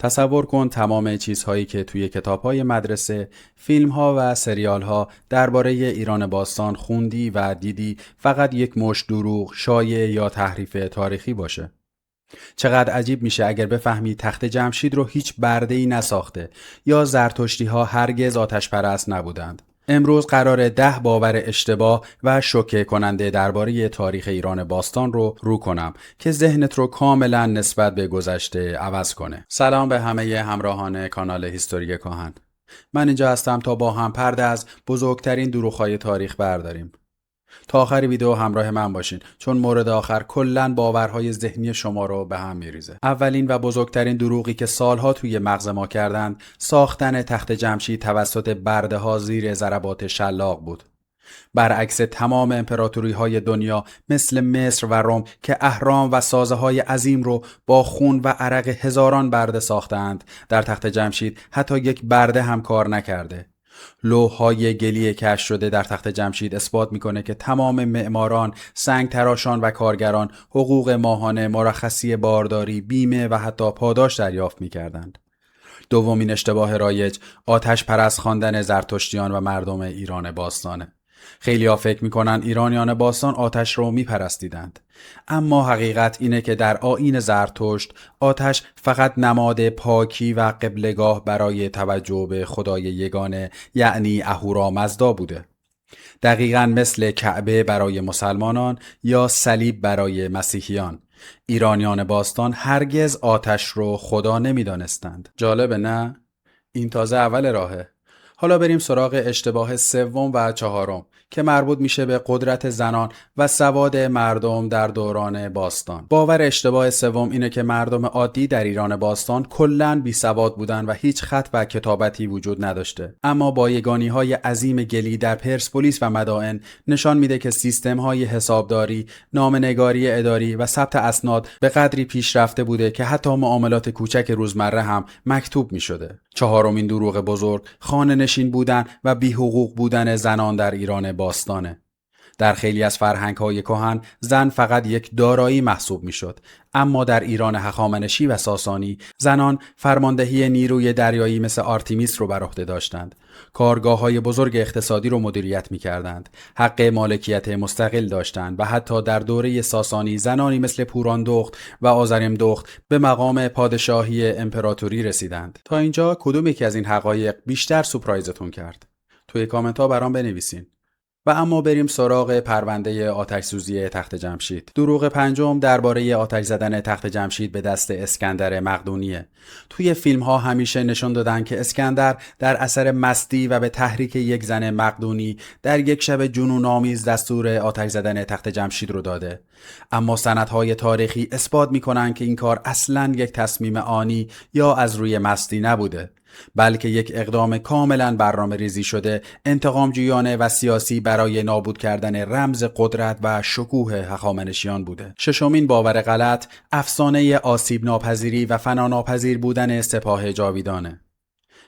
تصور کن تمام چیزهایی که توی کتاب‌های مدرسه، فیلم‌ها و سریال‌ها درباره ایران باستان خوندی و دیدی فقط یک مشت دروغ، شایعه یا تحریف تاریخی باشه. چقدر عجیب میشه اگر بفهمی تخت جمشید رو هیچ برده‌ای نساخته یا زرتشتی‌ها هرگز آتش پرست نبودند. امروز قراره 10 باور اشتباه و شوکه کننده درباره تاریخ ایران باستان رو کنم که ذهنت رو کاملا نسبت به گذشته عوض کنه. سلام به همه همراهان کانال هیستوری کهن. من اینجا هستم تا با هم پرده از بزرگترین دروغ‌های تاریخ برداریم. تا آخر ویدیو همراه من باشین چون مورد آخر کلاً باورهای ذهنی شما رو به هم میریزه. اولین و بزرگترین دروغی که سالها توی مغز ما کردند ساختن تخت جمشید توسط برده‌ها زیر ضربات شلاق بود. برعکس تمام امپراتوری‌های دنیا مثل مصر و روم که اهرام و سازه‌های عظیم رو با خون و عرق هزاران برده ساختند، در تخت جمشید حتی یک برده هم کار نکرده. لوح‌های گلی کشف شده در تخت جمشید اثبات میکنه که تمام معماران، سنگ تراشان و کارگران حقوق ماهانه، مرخصی بارداری، بیمه و حتی پاداش دریافت میکردند. دومین اشتباه رایج آتش پرست خواندن زرتشتیان و مردم ایران باستانه. خیلی‌ها فکر میکنن ایرانیان باستان آتش رو میپرستیدند، اما حقیقت اینه که در آیین زرتشت آتش فقط نماد پاکی و قبلگاه برای توجه به خدای یگانه یعنی اهورامزدا بوده. دقیقاً مثل کعبه برای مسلمانان یا صلیب برای مسیحیان، ایرانیان باستان هرگز آتش رو خدا نمیدانستند. جالبه نه؟ این تازه اول راهه. حالا بریم سراغ اشتباه سوم و چهارم که مربوط میشه به قدرت زنان و سواد مردم در دوران باستان. باور اشتباه سوم اینه که مردم عادی در ایران باستان کلاً بی سواد بودن و هیچ خط و کتابتی وجود نداشته. اما بایگانی‌های عظیم گلی در پرسپولیس و مدائن نشان میده که سیستم‌های حسابداری، نامه‌نگاری اداری و ثبت اسناد به قدری پیشرفته بوده که حتی معاملات کوچک روزمره هم مکتوب میشده. چهارمین دروغ بزرگ خانه‌نشین بودن و بی‌حقوق بودن زنان در ایران باستانه. در خیلی از فرهنگ‌های کهن زن فقط یک دارایی محسوب می‌شد، اما در ایران هخامنشی و ساسانی زنان فرماندهی نیروی دریایی مثل آرتیمیس رو بر عهده داشتند. کارگاه‌های بزرگ اقتصادی رو مدیریت می‌کردند، حق مالکیت مستقل داشتند و حتی در دوره ساسانی زنانی مثل پوراندخت و آزرمدخت به مقام پادشاهی امپراتوری رسیدند. تا اینجا کدوم یکی از این حقایق بیشتر سورپرایزتون کرد؟ توی کامنت‌ها برام بنویسین. و اما بریم سراغ پرونده آتش سوزی تخت جمشید. دروغ پنجم درباره آتش زدن تخت جمشید به دست اسکندر مقدونیه. توی فیلم ها همیشه نشون دادن که اسکندر در اثر مستی و به تحریک یک زن مقدونی در یک شب جنون‌آمیز دستور آتش زدن تخت جمشید رو داده. اما سندهای تاریخی اثبات میکنن که این کار اصلاً یک تصمیم آنی یا از روی مستی نبوده، بلکه یک اقدام کاملا برنامه ریزی شده، انتقام جویانه و سیاسی برای نابود کردن رمز قدرت و شکوه هخامنشیان بوده. ششمین باور غلط افسانه آسیب ناپذیری و فنا ناپذیر بودن سپاه جاویدانه.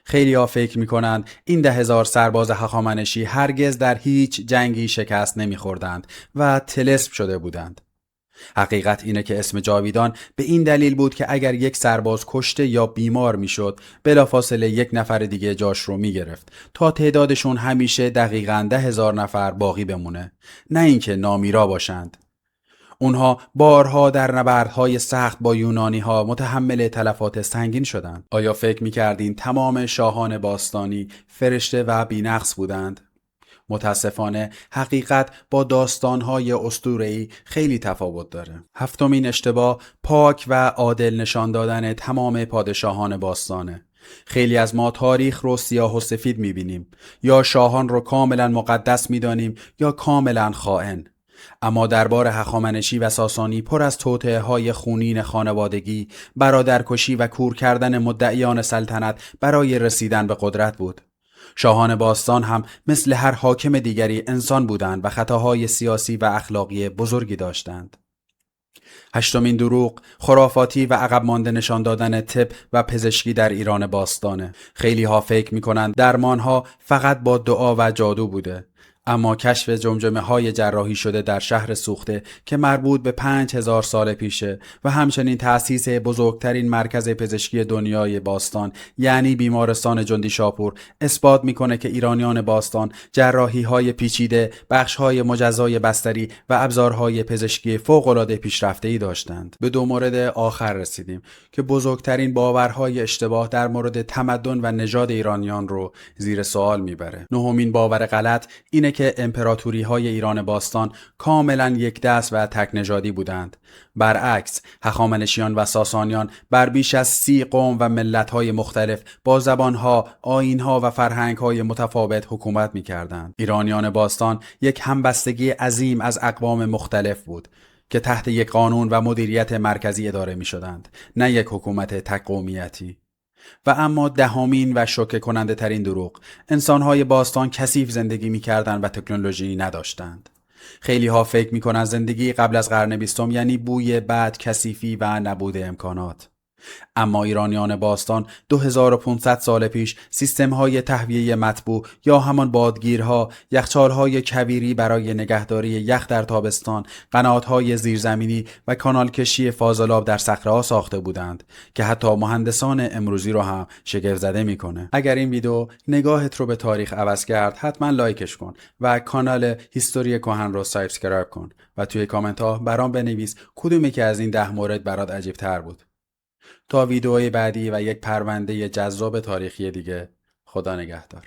خیلی ها فکر میکنند این 10,000 سرباز هخامنشی هرگز در هیچ جنگی شکست نمیخوردند و طلسم شده بودند. حقیقت اینه که اسم جاویدان به این دلیل بود که اگر یک سرباز کشته یا بیمار میشد بلافاصله یک نفر دیگه جاش رو میگرفت تا تعدادشون همیشه دقیقاً 10,000 نفر باقی بمونه، نه اینکه نامیرا باشند. اونها بارها در نبردهای سخت با یونانی ها متحمل تلفات سنگین شدند. آیا فکر میکردین تمام شاهان باستانی فرشته و بی‌نقص بودند؟ متاسفانه حقیقت با داستان‌های اسطوره‌ای خیلی تفاوت داره. هفتمین اشتباه پاک و عادل نشان دادن تمام پادشاهان باستانه. خیلی از ما تاریخ رو سیاه و سفید می‌بینیم، یا شاهان رو کاملا مقدس می‌دانیم یا کاملا خائن. اما دربار هخامنشی و ساسانی پر از توطئه‌های خونین خانوادگی، برادرکشی و کور کردن مدعیان سلطنت برای رسیدن به قدرت بود. شاهان باستان هم مثل هر حاکم دیگری انسان بودند و خطاهای سیاسی و اخلاقی بزرگی داشتند. هشتمین دروغ خرافاتی و عقب مانده نشان دادن طب و پزشکی در ایران باستانه. خیلی ها فکر می‌کنند درمان‌ها فقط با دعا و جادو بوده، اما کشف جمجمه های جراحی شده در شهر سوخته که مربوط به 5000 سال پیشه و همچنین تأسیس بزرگترین مرکز پزشکی دنیای باستان یعنی بیمارستان جندی شاپور اثبات میکنه که ایرانیان باستان جراحی های پیچیده، بخش های مجزای بستری و ابزارهای پزشکی فوق العاده پیشرفته‌ای داشتند. به دو مورد آخر رسیدیم که بزرگترین باورهای اشتباه در مورد تمدن و نژاد ایرانیان رو زیر سوال میبره. نهمین باور غلط اینه که امپراتوری های ایران باستان کاملا یک دست و تک نژادی بودند. برعکس، هخامنشیان و ساسانیان بر بیش از 30 قوم و ملت های مختلف با زبانها، آیینها و فرهنگ های متفاوت حکومت می کردند. ایرانیان باستان یک همبستگی عظیم از اقوام مختلف بود که تحت یک قانون و مدیریت مرکزی اداره می شدند، نه یک حکومت تک قومیتی. و اما دهمین و شوکه کننده ترین دروغ، انسانهای باستان کثیف زندگی می کردند و تکنولوژی نداشتند. خیلی ها فکر می کنند زندگی قبل از قرن 20 یعنی بوی بد، کثیفی و نبود امکانات. اما ایرانیان باستان 2500 سال پیش سیستم‌های تهویه مطبوع یا همان بادگیرها، یخچال‌های کویری برای نگهداری یخ در تابستان، قنات‌های زیرزمینی و کانالکشی فاضلاب در صخره‌ها ساخته بودند که حتی مهندسان امروزی رو هم شگفت زده می‌کنه. اگر این ویدیو نگاهت رو به تاریخ عوض کرد، حتما لایکش کن و کانال هیستوری کهن رو سابسکرایب کن و توی کامنت‌ها برام بنویس کدومی که از این 10 مورد برات عجیب‌تر بود. تا ویدئوی بعدی و یک پرونده جذاب تاریخی دیگه، خدا نگهدار.